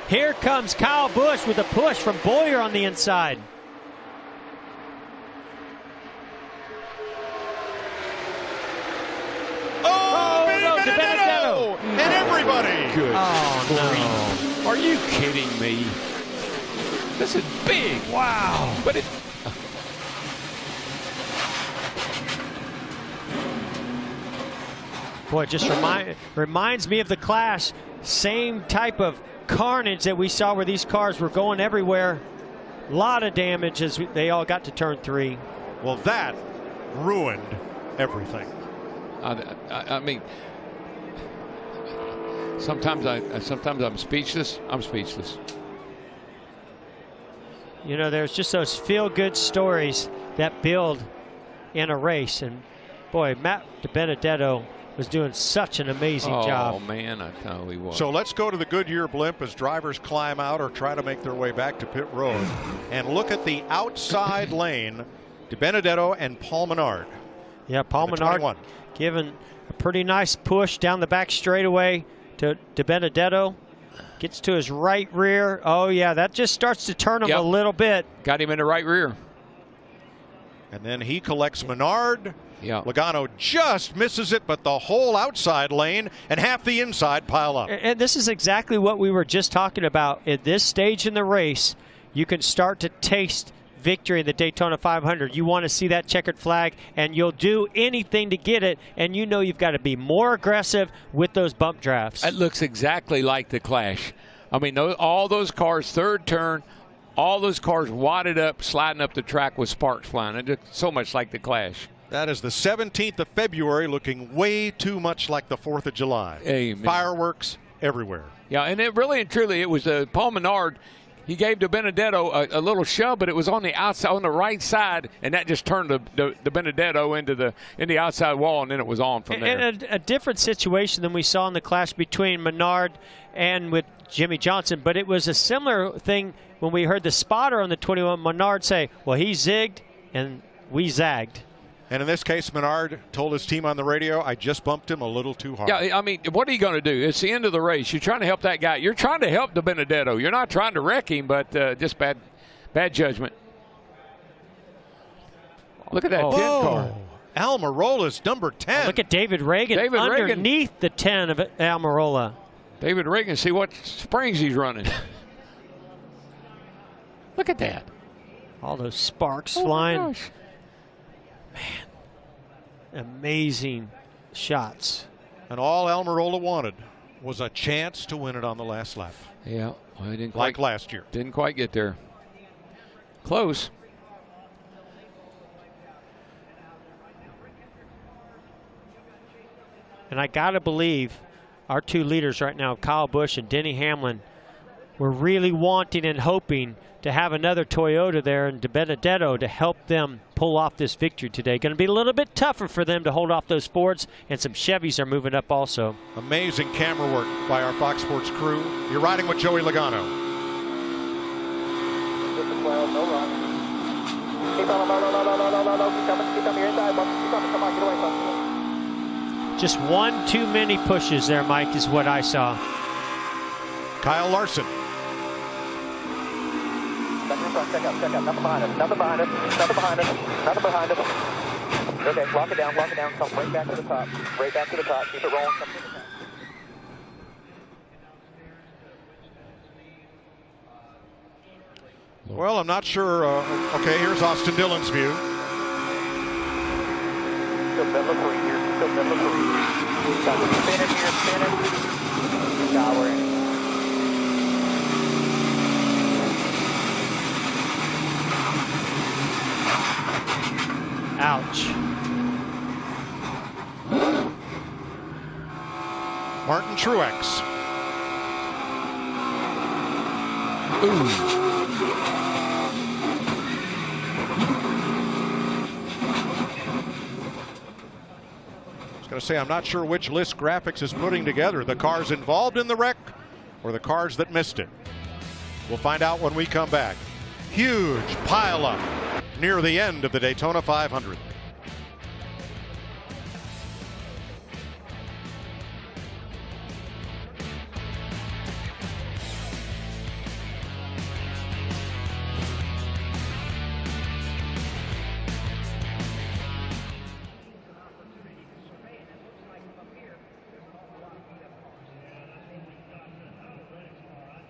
Here comes Kyle Busch with a push from Boyer on the inside. Oh, no, Benedetto! And everybody! Good. Oh, no. Are you kidding me? This is big. Wow. But it. Boy, it just reminds me of the Clash. Same type of carnage that we saw where these cars were going everywhere. A lot of damage as they all got to turn 3. Well, that ruined everything. I mean, sometimes I'm speechless. I'm speechless. You know, there's just those feel-good stories that build in a race, and boy, Matt DiBenedetto was doing such an amazing job. Oh man, I know he was. So let's go to the Goodyear blimp as drivers climb out or try to make their way back to pit road, and look at the outside lane. DiBenedetto and Paul Menard. Yeah, Paul Menard giving a pretty nice push down the back straightaway to DiBenedetto. Gets to his right rear. Oh yeah, that just starts to turn him a little bit. Got him in the right rear. And then he collects Menard. Yeah. Logano just misses it, but the whole outside lane and half the inside pile up. And this is exactly what we were just talking about. At this stage in the race, you can start to taste victory in the Daytona 500. You want to see that checkered flag, and you'll do anything to get it, and you know you've got to be more aggressive with those bump drafts. It looks exactly like the Clash. I mean, all those cars, third turn, all those cars wadded up, sliding up the track with sparks flying. It looks so much like the Clash. That is the 17th of February, looking way too much like the 4th of July. Amen. Fireworks everywhere. Yeah, and it really and truly, it was Paul Menard. He gave DiBenedetto a little shove, but it was on the outside, on the right side, and that just turned DiBenedetto into the outside wall, and then it was on from there. And a different situation than we saw in the clash between Menard and with Jimmy Johnson, but it was a similar thing when we heard the spotter on the 21 Menard say, well, he zigged and we zagged. And in this case, Menard told his team on the radio, I just bumped him a little too hard. Yeah, I mean, what are you going to do? It's the end of the race. You're trying to help that guy. You're trying to help DiBenedetto. You're not trying to wreck him, but just bad judgment. Look at that 10 car. Almirola's number 10. Look at David Reagan underneath the 10 of Almirola. David Reagan, see what springs he's running. Look at that. All those sparks flying. My gosh. Man, amazing shots. And all Almirola wanted was a chance to win it on the last lap. Yeah, well, I didn't like last year. Didn't quite get there. Close. And I got to believe our two leaders right now, Kyle Busch and Denny Hamlin, were really wanting and hoping to have another Toyota there and DiBenedetto to help them pull off this victory today. Going to be a little bit tougher for them to hold off those Fords, and some Chevys are moving up also. Amazing camera work by our Fox Sports crew. You're riding with Joey Logano. No run. Keep on, no. Keep coming, you're inside. Keep coming, come on, get away from me. Just one too many pushes there, Mike, is what I saw. Kyle Larson. Check up. Nothing behind us. Nothing behind us. Okay, lock it down. Come right back to the top. Keep it rolling. Come to the top. Well, I'm not sure. Okay, here's Austin Dillon's view. Still middle of 3 here. Spinning. Showering. Ouch. Martin Truex. Ooh. I was going to say, I'm not sure which list graphics is putting together, the cars involved in the wreck or the cars that missed it. We'll find out when we come back. Huge pile up near the end of the Daytona 500.